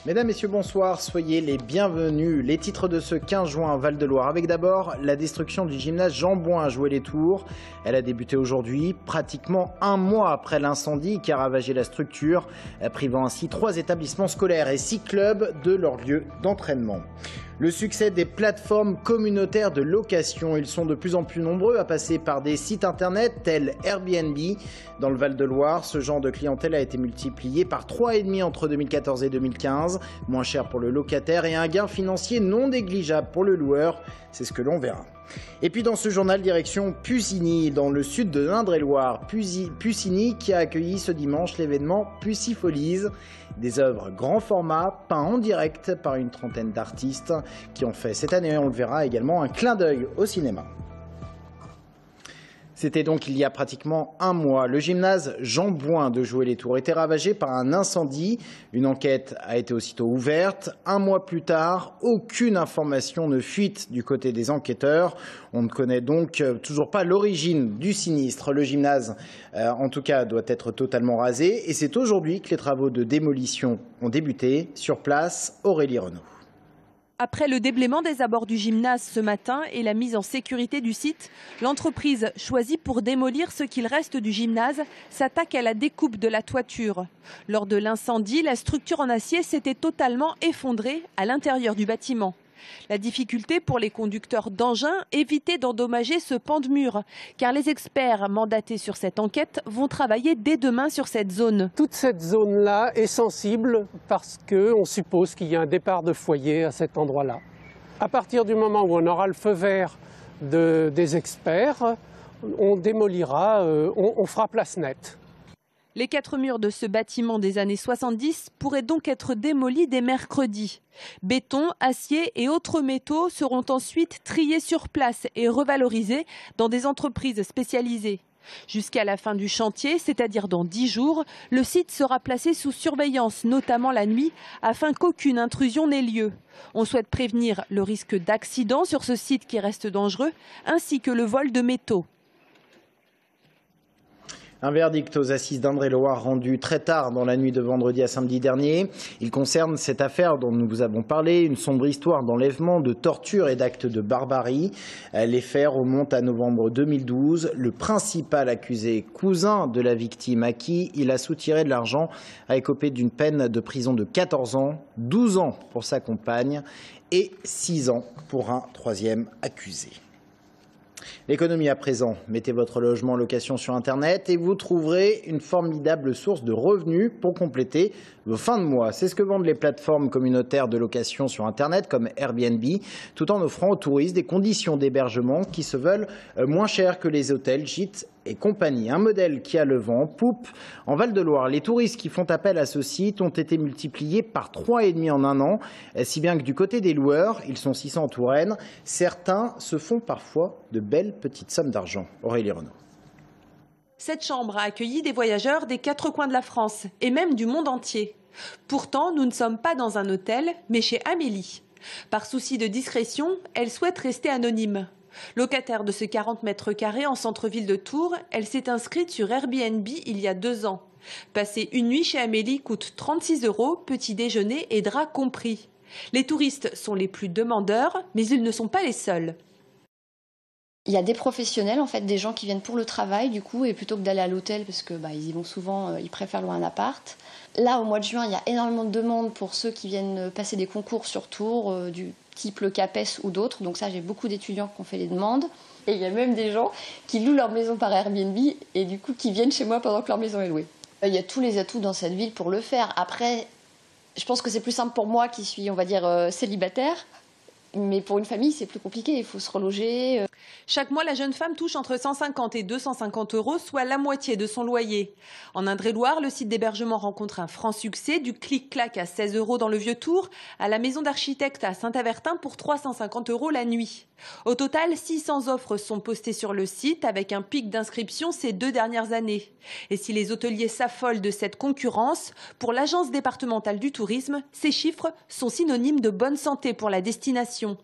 Mesdames, Messieurs, bonsoir, soyez les bienvenus. Les titres de ce 15 juin Val-de-Loire, avec d'abord la destruction du gymnase Jean Bouin à Joué-les-Tours. Elle a débuté aujourd'hui, pratiquement un mois après l'incendie qui a ravagé la structure, privant ainsi 3 établissements scolaires et 6 clubs de leur lieu d'entraînement. Le succès des plateformes communautaires de location. Ils sont de plus en plus nombreux à passer par des sites internet tels Airbnb. Dans le Val-de-Loire, ce genre de clientèle a été multiplié par 3,5 entre 2014 et 2015. Moins cher pour le locataire et un gain financier non négligeable pour le loueur. C'est ce que l'on verra. Et puis dans ce journal, direction Pusigny, dans le sud de l'Indre-et-Loire. Pusigny qui a accueilli ce dimanche l'événement Pucifolies. Des œuvres grand format, peints en direct par une trentaine d'artistes qui ont fait cette année, on le verra également, un clin d'œil au cinéma. C'était donc il y a pratiquement un mois. Le gymnase Jean Bouin de Joué-les-Tours était ravagé par un incendie. Une enquête a été aussitôt ouverte. Un mois plus tard, aucune information ne fuite du côté des enquêteurs. On ne connaît donc toujours pas l'origine du sinistre. Le gymnase, en tout cas, doit être totalement rasé. Et c'est aujourd'hui que les travaux de démolition ont débuté. Sur place, Aurélie Renaud. Après le déblaiement des abords du gymnase ce matin et la mise en sécurité du site, l'entreprise choisie pour démolir ce qu'il reste du gymnase s'attaque à la découpe de la toiture. Lors de l'incendie, la structure en acier s'était totalement effondrée à l'intérieur du bâtiment. La difficulté pour les conducteurs d'engins, éviter d'endommager ce pan de mur, car les experts mandatés sur cette enquête vont travailler dès demain sur cette zone. Toute cette zone-là est sensible parce qu'on suppose qu'il y a un départ de foyer à cet endroit-là. À partir du moment où on aura le feu vert des experts, on démolira, on fera place nette. Les 4 murs de ce bâtiment des années 70 pourraient donc être démolis dès mercredi. Béton, acier et autres métaux seront ensuite triés sur place et revalorisés dans des entreprises spécialisées. Jusqu'à la fin du chantier, c'est-à-dire dans 10 jours, le site sera placé sous surveillance, notamment la nuit, afin qu'aucune intrusion n'ait lieu. On souhaite prévenir le risque d'accident sur ce site qui reste dangereux, ainsi que le vol de métaux. Un verdict aux assises d'Indre-et-Loire rendu très tard dans la nuit de vendredi à samedi dernier. Il concerne cette affaire dont nous vous avons parlé, une sombre histoire d'enlèvement, de torture et d'actes de barbarie. Les faits remontent à novembre 2012. Le principal accusé, cousin de la victime à qui il a soutiré de l'argent, a écopé d'une peine de prison de 14 ans, 12 ans pour sa compagne et 6 ans pour un troisième accusé. L'économie à présent, mettez votre logement en location sur Internet et vous trouverez une formidable source de revenus pour compléter vos fins de mois. C'est ce que vendent les plateformes communautaires de location sur Internet comme Airbnb, tout en offrant aux touristes des conditions d'hébergement qui se veulent moins chères que les hôtels, gîtes et compagnie. Un modèle qui a le vent en poupe. En Val-de-Loire, les touristes qui font appel à ce site ont été multipliés par 3,5 en un an, si bien que du côté des loueurs, ils sont 600 en Touraine, certains se font parfois de belles petites sommes d'argent. Aurélie Renaud. Cette chambre a accueilli des voyageurs des 4 coins de la France et même du monde entier. Pourtant, nous ne sommes pas dans un hôtel, mais chez Amélie. Par souci de discrétion, elle souhaite rester anonyme. Locataire de ce 40 mètres carrés en centre-ville de Tours, elle s'est inscrite sur Airbnb il y a 2 ans. Passer une nuit chez Amélie coûte 36 €, petit déjeuner et drap compris. Les touristes sont les plus demandeurs, mais ils ne sont pas les seuls. Il y a des professionnels, en fait, des gens qui viennent pour le travail, du coup, et plutôt que d'aller à l'hôtel, parce que ils y vont souvent, ils préfèrent louer un appart. Là, au mois de juin, il y a énormément de demandes pour ceux qui viennent passer des concours sur Tours, du type le CAPES ou d'autres. Donc ça, j'ai beaucoup d'étudiants qui ont fait les demandes. Et il y a même des gens qui louent leur maison par Airbnb et du coup qui viennent chez moi pendant que leur maison est louée. Il y a tous les atouts dans cette ville pour le faire. Après, je pense que c'est plus simple pour moi qui suis, on va dire, célibataire. Mais pour une famille, c'est plus compliqué, il faut se reloger. Chaque mois, la jeune femme touche entre 150 et 250 €, soit la moitié de son loyer. En Indre-et-Loire, le site d'hébergement rencontre un franc succès, du clic-clac à 16 € dans le Vieux-Tour, à la maison d'architecte à Saint-Avertin pour 350 € la nuit. Au total, 600 offres sont postées sur le site, avec un pic d'inscription ces 2 dernières années. Et si les hôteliers s'affolent de cette concurrence, pour l'Agence départementale du tourisme, ces chiffres sont synonymes de bonne santé pour la destination.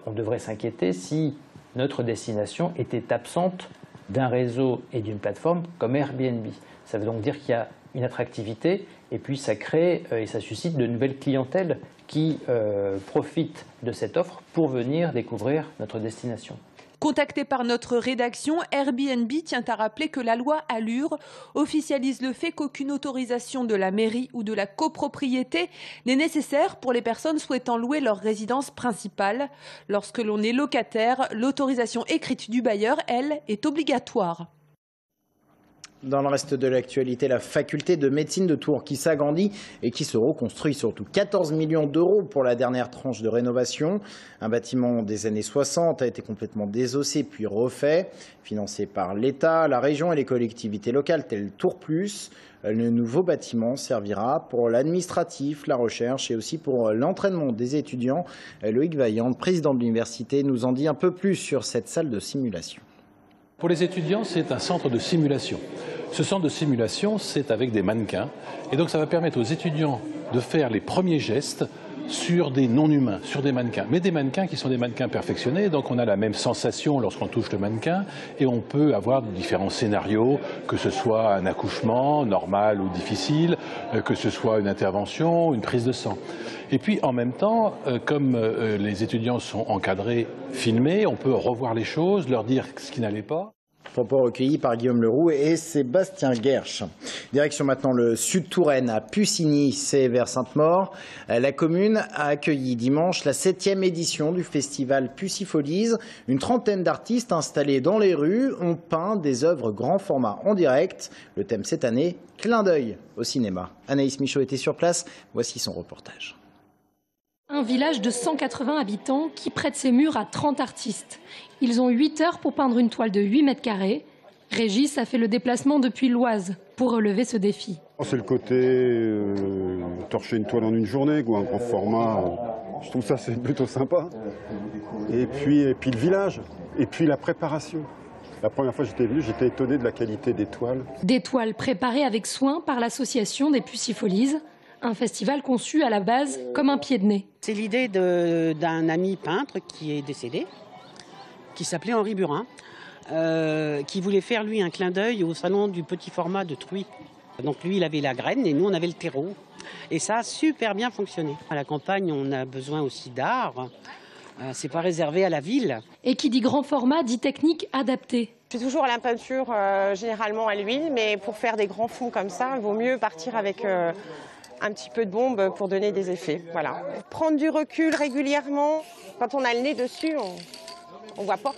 On devrait s'inquiéter si notre destination était absente d'un réseau et d'une plateforme comme Airbnb. Ça veut donc dire qu'il y a une attractivité et puis ça crée et ça suscite de nouvelles clientèles qui profitent de cette offre pour venir découvrir notre destination. Contacté par notre rédaction, Airbnb tient à rappeler que la loi Allure officialise le fait qu'aucune autorisation de la mairie ou de la copropriété n'est nécessaire pour les personnes souhaitant louer leur résidence principale. Lorsque l'on est locataire, l'autorisation écrite du bailleur, elle, est obligatoire. Dans le reste de l'actualité, la faculté de médecine de Tours qui s'agrandit et qui se reconstruit surtout. 14 millions d'euros pour la dernière tranche de rénovation. Un bâtiment des années 60 a été complètement désossé puis refait, financé par l'État, la région et les collectivités locales telles Tours Plus. Le nouveau bâtiment servira pour l'administratif, la recherche et aussi pour l'entraînement des étudiants. Loïc Vaillant, président de l'université, nous en dit un peu plus sur cette salle de simulation. Pour les étudiants, c'est un centre de simulation. Ce centre de simulation, c'est avec des mannequins. Et donc ça va permettre aux étudiants de faire les premiers gestes sur des non-humains, sur des mannequins. Mais des mannequins qui sont des mannequins perfectionnés. Donc on a la même sensation lorsqu'on touche le mannequin. Et on peut avoir différents scénarios, que ce soit un accouchement normal ou difficile, que ce soit une intervention, une prise de sang. Et puis en même temps, comme les étudiants sont encadrés, filmés, on peut revoir les choses, leur dire ce qui n'allait pas. Propos recueillis par Guillaume Leroux et Sébastien Guerche. Direction maintenant le sud Touraine, à Pucigny, c'est vers Sainte-Maure. La commune a accueilli dimanche la 7e édition du festival Pucifolies. Une trentaine d'artistes installés dans les rues ont peint des œuvres grand format en direct. Le thème cette année, clin d'œil au cinéma. Anaïs Michaud était sur place, voici son reportage. Un village de 180 habitants qui prête ses murs à 30 artistes. Ils ont 8 heures pour peindre une toile de 8 mètres carrés. Régis a fait le déplacement depuis l'Oise pour relever ce défi. C'est le côté torcher une toile en une journée, ou un grand format. Je trouve ça c'est plutôt sympa. Et puis le village, et puis la préparation. La première fois que j'étais venu, j'étais étonné de la qualité des toiles. Des toiles préparées avec soin par l'association des Pucifolies. Un festival conçu à la base comme un pied de nez. C'est l'idée d'un ami peintre qui est décédé, qui s'appelait Henri Burin, qui voulait faire lui un clin d'œil au salon du petit format de Truy. Donc lui il avait la graine et nous on avait le terreau. Et ça a super bien fonctionné. À la campagne on a besoin aussi d'art, c'est pas réservé à la ville. Et qui dit grand format dit technique adaptée. Je suis toujours à la peinture généralement à l'huile, mais pour faire des grands fonds comme ça, il vaut mieux partir avec un petit peu de bombe pour donner des effets. Voilà. Prendre du recul régulièrement, quand on a le nez dessus, on voit pas.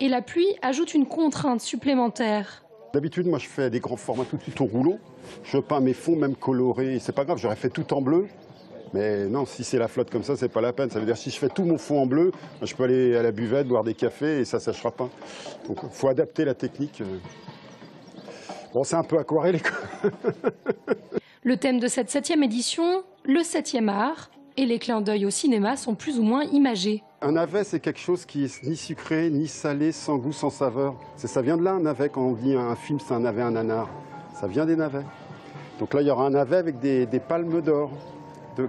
Et la pluie ajoute une contrainte supplémentaire. D'habitude, moi je fais des grands formats tout de suite au rouleau. Je peins mes fonds même colorés, c'est pas grave, j'aurais fait tout en bleu. Mais non, si c'est la flotte comme ça, c'est pas la peine. Ça veut dire si je fais tout mon fond en bleu, je peux aller à la buvette, boire des cafés et ça séchera pas. Donc il faut adapter la technique. Bon, c'est un peu aquarellé. Le thème de cette 7e édition, le 7e art, et les clins d'œil au cinéma sont plus ou moins imagés. Un navet, c'est quelque chose qui est ni sucré, ni salé, sans goût, sans saveur. Ça vient de là, un navet. Quand on dit un film, c'est un navet, un nanar. Ça vient des navets. Donc là, il y aura un navet avec des palmes d'or,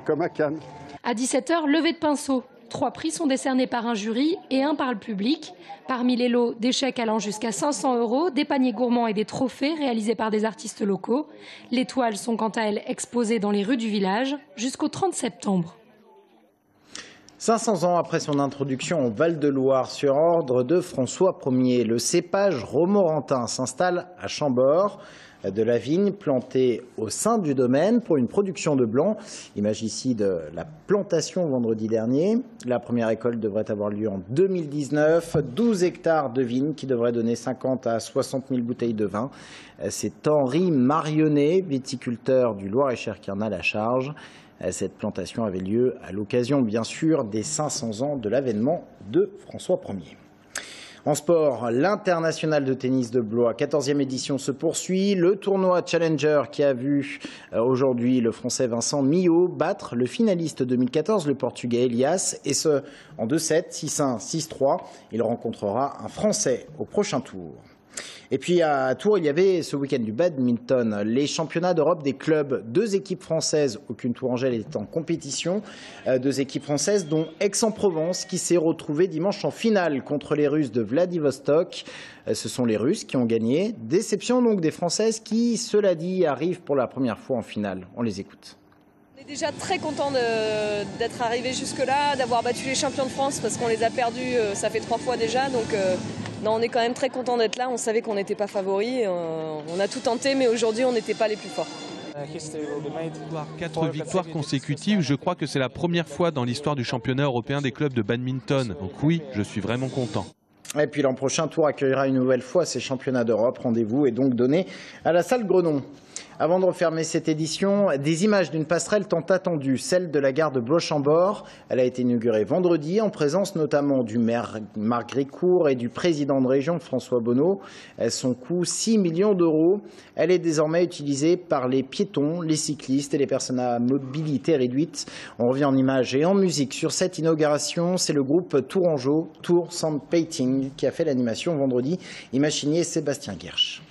comme à Cannes. À 17h, levée de pinceau. 3 prix sont décernés par un jury et 1 par le public. Parmi les lots, des chèques allant jusqu'à 500 €, des paniers gourmands et des trophées réalisés par des artistes locaux. Les toiles sont quant à elles exposées dans les rues du village jusqu'au 30 septembre. 500 ans après son introduction au Val-de-Loire, sur ordre de François Ier, le cépage romorantin s'installe à Chambord. De la vigne plantée au sein du domaine pour une production de blanc. Image ici de la plantation vendredi dernier. La première récolte devrait avoir lieu en 2019. 12 hectares de vignes qui devraient donner 50 à 60 000 bouteilles de vin. C'est Henri Marionnet, viticulteur du Loir-et-Cher, qui en a la charge. Cette plantation avait lieu à l'occasion, bien sûr, des 500 ans de l'avènement de François Ier. En sport, l'international de tennis de Blois, 14e édition, se poursuit. Le tournoi Challenger qui a vu aujourd'hui le Français Vincent Millot battre le finaliste 2014, le Portugais Elias, et ce en 2-7, 6-1, 6-3. Il rencontrera un Français au prochain tour. Et puis à Tours, il y avait ce week-end du badminton, les championnats d'Europe des clubs. 2 équipes françaises, aucune tourangelle est en compétition, 2 équipes françaises dont Aix-en-Provence qui s'est retrouvée dimanche en finale contre les Russes de Vladivostok. Ce sont les Russes qui ont gagné. Déception donc des Françaises qui, cela dit, arrivent pour la première fois en finale. On les écoute. On est déjà très content d'être arrivé jusque-là, d'avoir battu les champions de France parce qu'on les a perdus, ça fait 3 fois déjà. Donc non, on est quand même très content d'être là. On savait qu'on n'était pas favoris. On a tout tenté, mais aujourd'hui, on n'était pas les plus forts. 4 victoires consécutives, je crois que c'est la première fois dans l'histoire du championnat européen des clubs de badminton. Donc oui, je suis vraiment content. Et puis l'an prochain, Tours accueillera une nouvelle fois ces championnats d'Europe. Rendez-vous est donc donné à la salle Grenon. Avant de refermer cette édition, des images d'une passerelle tant attendue, celle de la gare de Bloch-en-Bord. Elle a été inaugurée vendredi en présence notamment du maire Marc Grécourt et du président de région François Bonneau. Son coût 6 millions d'euros. Elle est désormais utilisée par les piétons, les cyclistes et les personnes à mobilité réduite. On revient en images et en musique sur cette inauguration. C'est le groupe tourangeau, Tour Sound Painting, qui a fait l'animation vendredi. Image signée Sébastien Guerche.